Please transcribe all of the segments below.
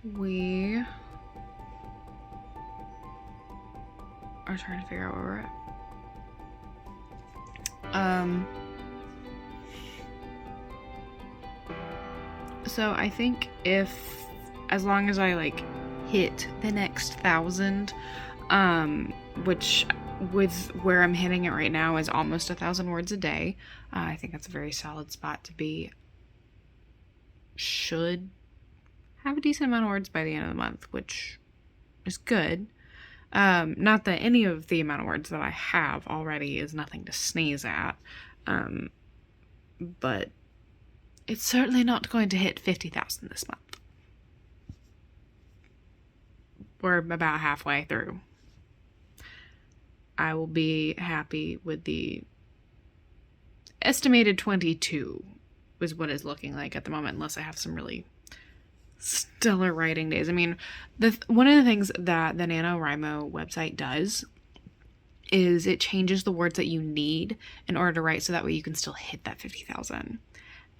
we are trying to figure out where we're at. So I think as long as I like hit the next 1,000, which with where I'm hitting it right now is almost 1,000 words a day, I think that's a very solid spot to be. Should have a decent amount of words by the end of the month, which is good. Not that any of the amount of words that I have already is nothing to sneeze at, but it's certainly not going to hit 50,000 this month. We're about halfway through. I will be happy with the estimated 22 is what it's looking like at the moment, unless I have some really stellar writing days. I mean, one of the things that the NaNoWriMo website does is it changes the words that you need in order to write so that way you can still hit that 50,000.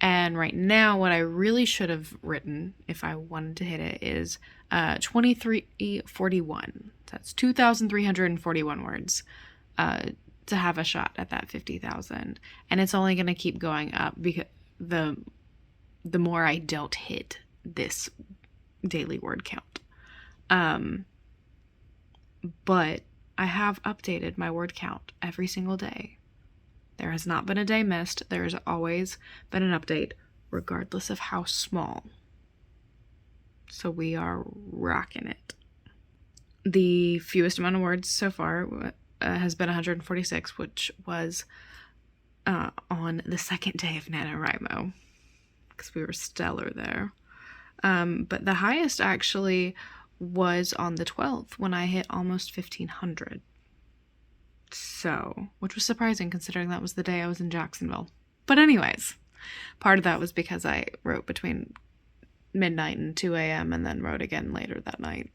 And right now, what I really should have written if I wanted to hit it is 2341. That's 2,341 words to have a shot at that 50,000. And it's only going to keep going up because the more I don't hit this daily word count. But I have updated my word count every single day. There has not been a day missed. There has always been an update, regardless of how small. So we are rocking it. The fewest amount of words so far has been 146, which was on the second day of NaNoWriMo, because we were stellar there. But the highest actually was on the 12th when I hit almost 1,500. So, which was surprising considering that was the day I was in Jacksonville. But anyways, part of that was because I wrote between midnight and 2 a.m. and then wrote again later that night.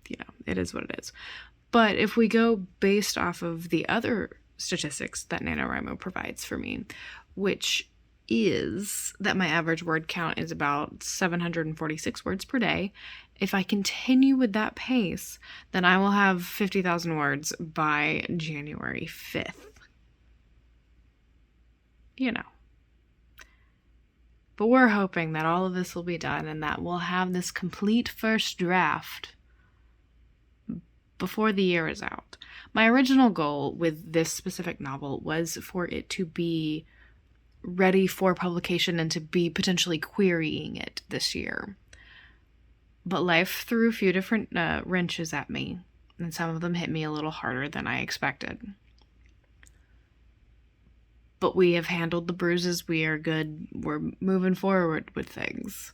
You know, it is what it is. But if we go based off of the other statistics that NaNoWriMo provides for me, which is that my average word count is about 746 words per day. If I continue with that pace, then I will have 50,000 words by January 5th. You know. But we're hoping that all of this will be done and that we'll have this complete first draft before the year is out. My original goal with this specific novel was for it to be ready for publication and to be potentially querying it this year. But life threw a few different wrenches at me, and some of them hit me a little harder than I expected. But we have handled the bruises. We are good. We're moving forward with things.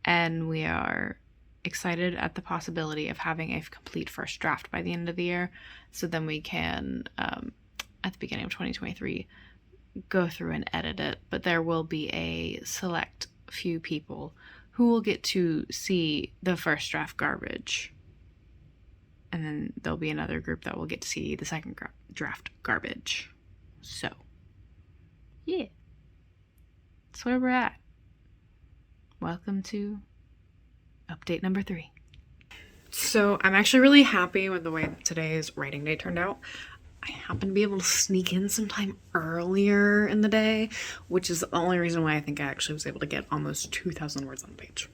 And we are excited at the possibility of having a complete first draft by the end of the year, so then we can, at the beginning of 2023, go through and edit it. But there will be a select few people who will get to see the first draft garbage. And then there'll be another group that will get to see the second draft garbage. So, yeah. That's where we're at. Welcome to update number 3. So, I'm actually really happy with the way that today's writing day turned out. I happen to be able to sneak in sometime earlier in the day, which is the only reason why I think I actually was able to get almost 2,000 words on the page.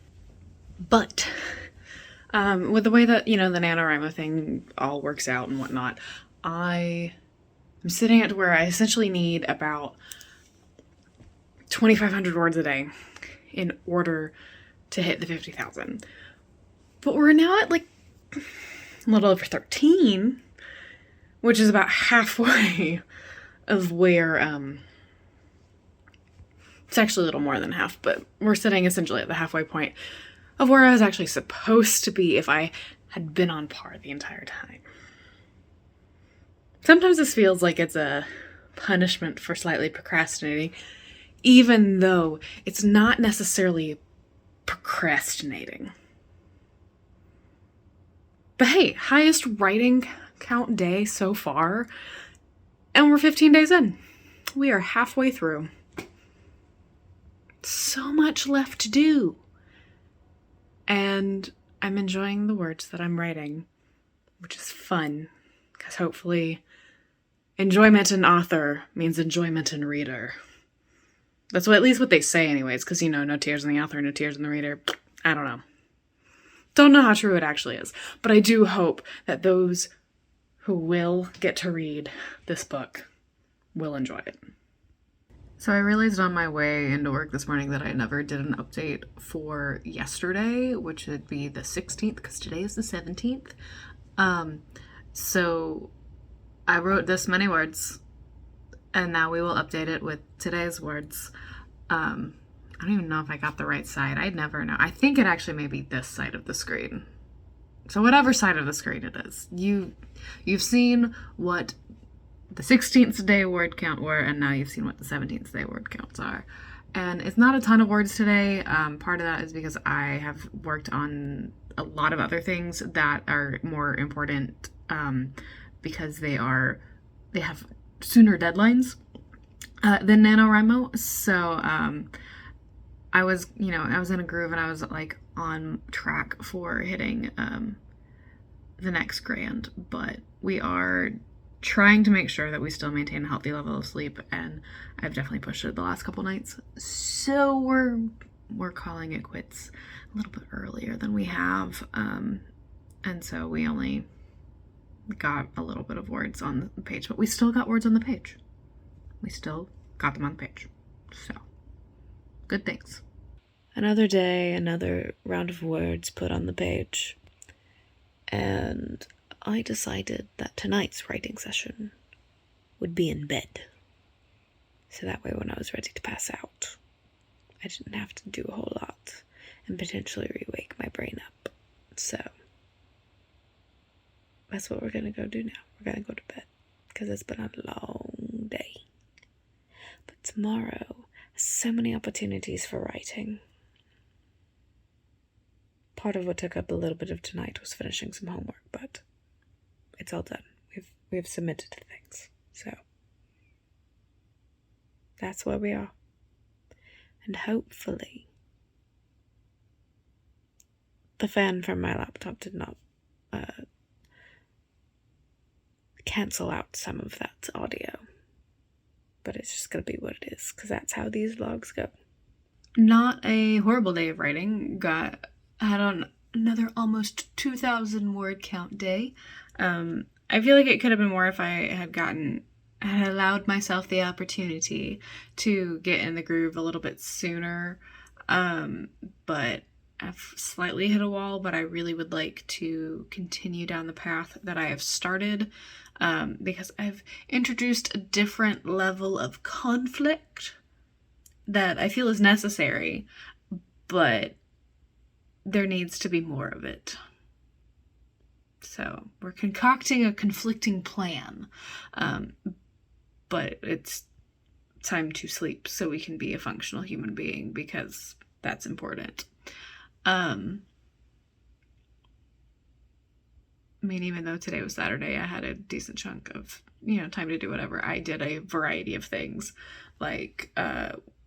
But with the way that, the NaNoWriMo thing all works out and whatnot, I am sitting at where I essentially need about 2,500 words a day in order to hit the 50,000. But we're now at like a little over 13, which is about halfway of where, it's actually a little more than half, but we're sitting essentially at the halfway point of where I was actually supposed to be if I had been on par the entire time. Sometimes this feels like it's a punishment for slightly procrastinating, even though it's not necessarily procrastinating. But hey, highest writing count day so far, and we're 15 days in. We are halfway through. So much left to do. And I'm enjoying the words that I'm writing, which is fun, because hopefully enjoyment in author means enjoyment in reader. That's at least what they say anyways, because, no tears in the author, no tears in the reader. I don't know. Don't know how true it actually is. But I do hope that those who will get to read this book will enjoy it. So I realized on my way into work this morning that I never did an update for yesterday, which would be the 16th, because today is the 17th. So I wrote this many words, and now we will update it with today's words. I don't even know if I got the right side. I'd never know. I think it actually may be this side of the screen. So whatever side of the screen it is, you've seen what the 16th day word count were, and now you've seen what the 17th day word counts are. And it's not a ton of words today. Part of that is because I have worked on a lot of other things that are more important because they have sooner deadlines than NaNoWriMo. So I was in a groove, and I was like on track for hitting the next grand, but we are trying to make sure that we still maintain a healthy level of sleep, and I've definitely pushed it the last couple nights. So we're calling it quits a little bit earlier than we have, and so we only got a little bit of words on the page, but we still got words on the page. We still got them on the page. So good things. Another day, another round of words put on the page, and I decided that tonight's writing session would be in bed. So that way when I was ready to pass out, I didn't have to do a whole lot and potentially re-wake my brain up. So that's what we're going to go do now. We're going to go to bed because it's been a long day. But tomorrow has so many opportunities for writing. Part of what took up a little bit of tonight was finishing some homework, but it's all done. We've submitted things. So that's where we are. And hopefully the fan from my laptop did not cancel out some of that audio. But it's just going to be what it is, because that's how these vlogs go. Not a horrible day of writing. Had on another almost 2,000 word count day. I feel like it could have been more if I had allowed myself the opportunity to get in the groove a little bit sooner. But I've slightly hit a wall, but I really would like to continue down the path that I have started, because I've introduced a different level of conflict that I feel is necessary, but there needs to be more of it. So we're concocting a conflicting plan, but it's time to sleep so we can be a functional human being, because that's important. I mean, even though today was Saturday, I had a decent chunk of, time to do whatever. I did a variety of things, like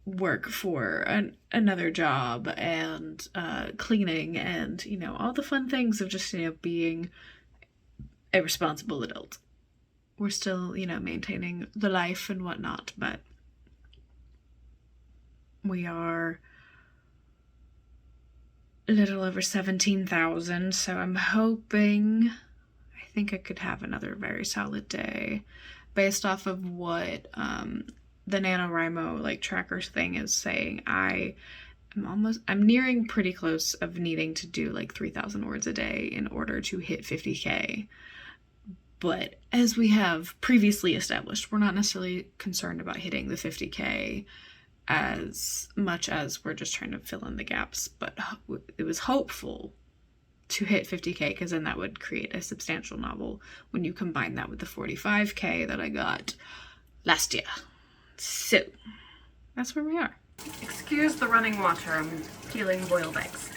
work for another job, and cleaning, and all the fun things of just being a responsible adult. We're still maintaining the life and whatnot, but we are a little over 17,000, so I'm hoping, I think I could have another very solid day based off of what the NaNoWriMo trackers thing is saying. I'm nearing pretty close of needing to do 3,000 words a day in order to hit 50K. But as we have previously established, we're not necessarily concerned about hitting the 50K as much as we're just trying to fill in the gaps. But it was hopeful to hit 50K, because then that would create a substantial novel when you combine that with the 45K that I got last year. So that's where we are. Excuse the running water, I'm peeling boiled eggs.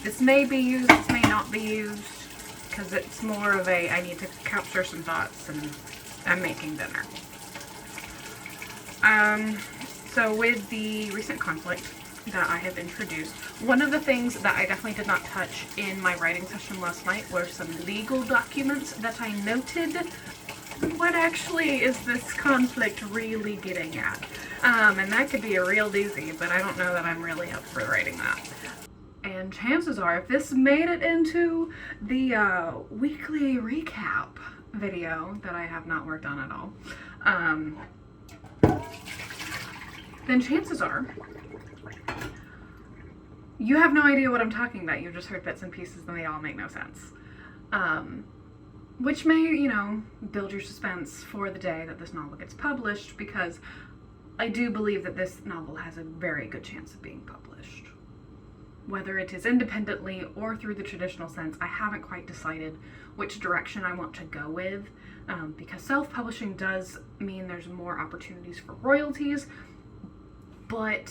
This may be used, this may not be used, because it's more of I need to capture some thoughts, and I'm making dinner. So with the recent conflict that I have introduced. One of the things that I definitely did not touch in my writing session last night were some legal documents that I noted. What actually is this conflict really getting at? And that could be a real doozy, but I don't know that I'm really up for writing that. And chances are, if this made it into the weekly recap video that I have not worked on at all, then chances are you have no idea what I'm talking about. You've just heard bits and pieces and they all make no sense. Which may, you know, build your suspense for the day that this novel gets published, because I do believe that this novel has a very good chance of being published. Whether it is independently or through the traditional sense, I haven't quite decided which direction I want to go with, because self-publishing does mean there's more opportunities for royalties, but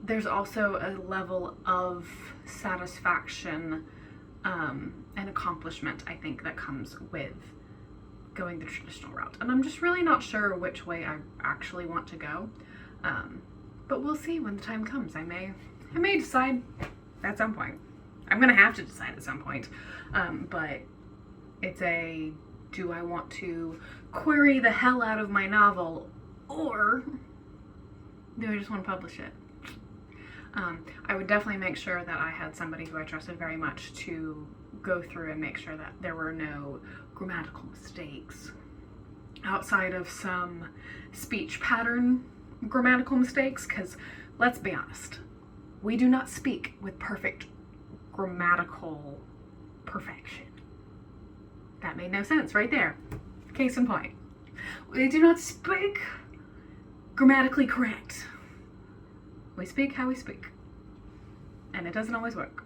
there's also a level of satisfaction and accomplishment, I think, that comes with going the traditional route. And I'm just really not sure which way I actually want to go. But we'll see when the time comes. I may decide at some point. I'm gonna have to decide at some point. But it's a, do I want to query the hell out of my novel, or do I just want to publish it? I would definitely make sure that I had somebody who I trusted very much to go through and make sure that there were no grammatical mistakes outside of some speech pattern grammatical mistakes, because let's be honest, we do not speak with perfect grammatical perfection. That made no sense right there. Case in point. We do not speak grammatically correct. We speak how we speak. And it doesn't always work.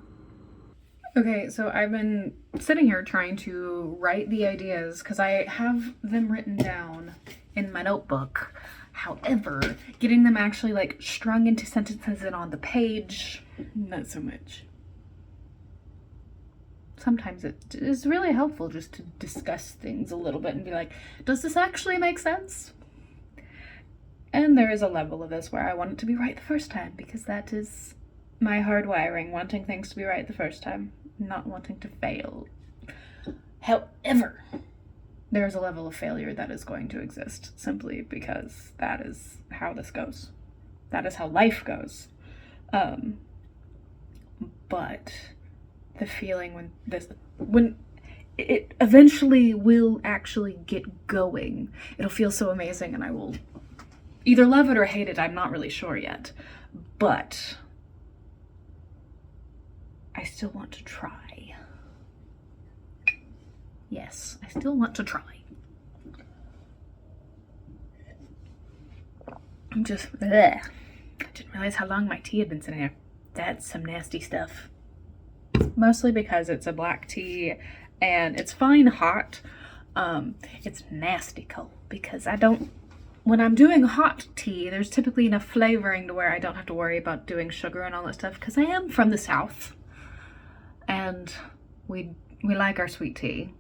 Okay, so I've been sitting here trying to write the ideas because I have them written down in my notebook. However, getting them actually like strung into sentences and on the page, not so much. Sometimes it is really helpful just to discuss things a little bit and be like, does this actually make sense? And there is a level of this where I want it to be right the first time, because that is my hardwiring, wanting things to be right the first time, not wanting to fail. However, there is a level of failure that is going to exist, simply because that is how this goes. That is how life goes. But the feeling when it eventually will actually get going, it'll feel so amazing, and I will either love it or hate it. I'm not really sure yet, but I still want to try. Yes, I still want to try. I'm just, bleh. I didn't realize how long my tea had been sitting there. That's some nasty stuff. Mostly because it's a black tea and it's fine hot. It's nasty cold because when I'm doing hot tea, there's typically enough flavoring to where I don't have to worry about doing sugar and all that stuff, because I am from the South and we like our sweet tea.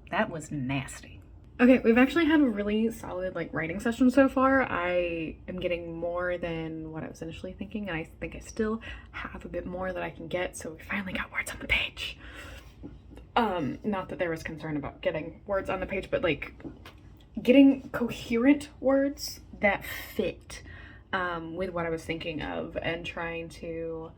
That was nasty. Okay, we've actually had a really solid writing session so far. I am getting more than what I was initially thinking, and I think I still have a bit more that I can get, so we finally got words on the page. Not that there was concern about getting words on the page, but getting coherent words that fit with what I was thinking of, and trying to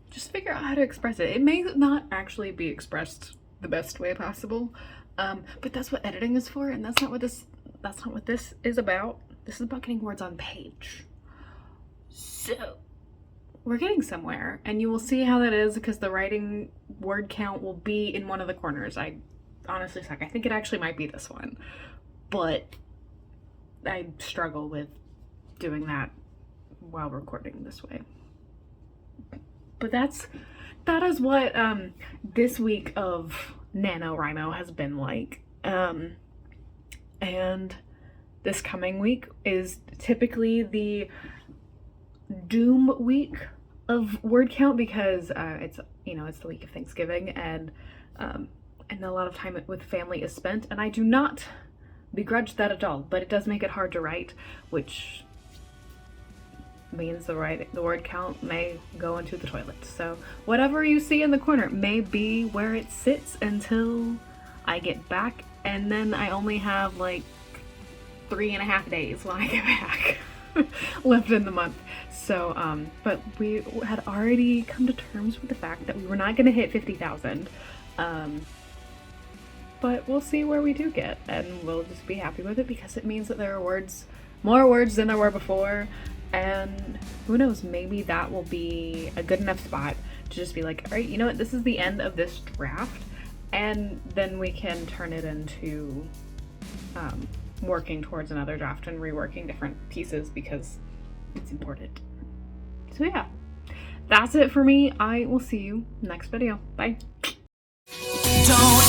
just figure out how to express it. It may not actually be expressed the best way possible, but that's what editing is for, and that's not what this is about. This is about getting words on page. So we're getting somewhere, and you will see how that is, because the writing word count will be in one of the corners. I honestly suck. I think it actually might be this one, but I struggle with doing that while recording this way. But that is what this week of NaNoWriMo has been like. And this coming week is typically the doom week of word count, because it's the week of Thanksgiving, and a lot of time with family is spent, and I do not begrudge that at all, but it does make it hard to write, which means the word count may go into the toilet. So whatever you see in the corner may be where it sits until I get back, and then I only have like 3.5 days when I get back left in the month. So but we had already come to terms with the fact that we were not going to hit 50,000. But we'll see where we do get, and we'll just be happy with it because it means that there are more words than there were before. And who knows, maybe that will be a good enough spot to just be like, all right, you know what, this is the end of this draft, and then we can turn it into working towards another draft and reworking different pieces because it's important. So yeah, that's it for me. I will see you next video. Bye. Don't